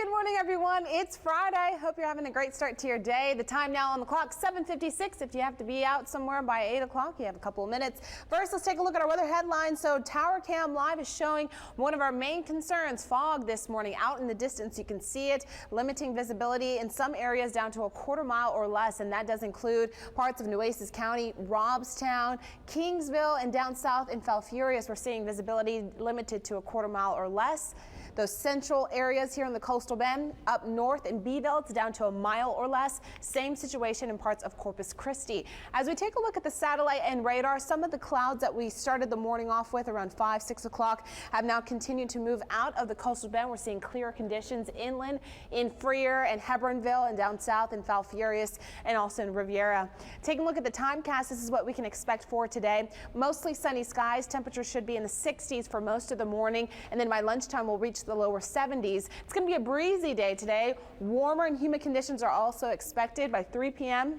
Good morning, everyone. It's Friday. Hope you're having a great start to your day. The time now on the clock, 7:56. If you have to be out somewhere by 8 o'clock, you have a couple of minutes. First, let's take a look at our weather headlines. So Tower Cam Live is showing one of our main concerns, fog this morning. Out in the distance, you can see it, limiting visibility in some areas down to a quarter mile or less, and that does include parts of Nueces County, Robstown, Kingsville, and down south in Falfurrias. We're seeing visibility limited to a quarter mile or less. Those central areas here in the coastal bend, up north in Beeville, it's down to a mile or less. Same situation in parts of Corpus Christi. As we take a look at the satellite and radar, some of the clouds that we started the morning off with around 5, 6 o'clock have now continued to move out of the coastal bend. We're seeing clear conditions inland in Freer and Hebronville and down south in Falfurrias and also in Riviera. Taking a look at the timecast, this is what we can expect for today. Mostly sunny skies. Temperatures should be in the 60s for most of the morning, and then by lunchtime we'll reach the lower 70s. It's going to be a breezy day today. Warmer and humid conditions are also expected. By 3 p.m.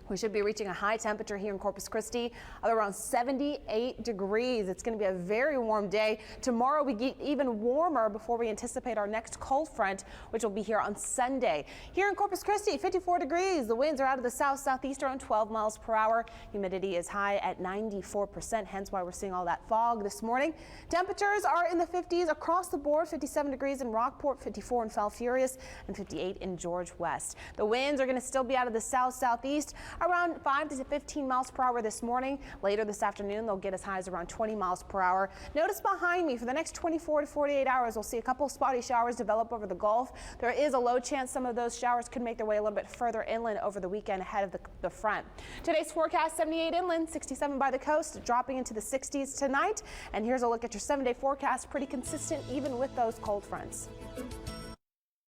we should be reaching a high temperature here in Corpus Christi of around 78 degrees. It's going to be a very warm day. Tomorrow we get even warmer before we anticipate our next cold front, which will be here on Sunday. Here in Corpus Christi, 54 degrees. The winds are out of the south-southeast around 12 miles per hour. Humidity is high at 94%, hence why we're seeing all that fog this morning. Temperatures are in the 50s across the board, 57 degrees in Rockport, 54 in Falfurrias, and 58 in George West. The winds are going to still be out of the south-southeast, around 5 to 15 miles per hour this morning. Later this afternoon, they'll get as high as around 20 miles per hour. Notice behind me, for the next 24 to 48 hours, we'll see a couple spotty showers develop over the Gulf. There is a low chance some of those showers could make their way a little bit further inland over the weekend ahead of the front. Today's forecast, 78 inland, 67 by the coast, dropping into the 60s tonight. And here's a look at your 7-day forecast, pretty consistent even with those cold fronts.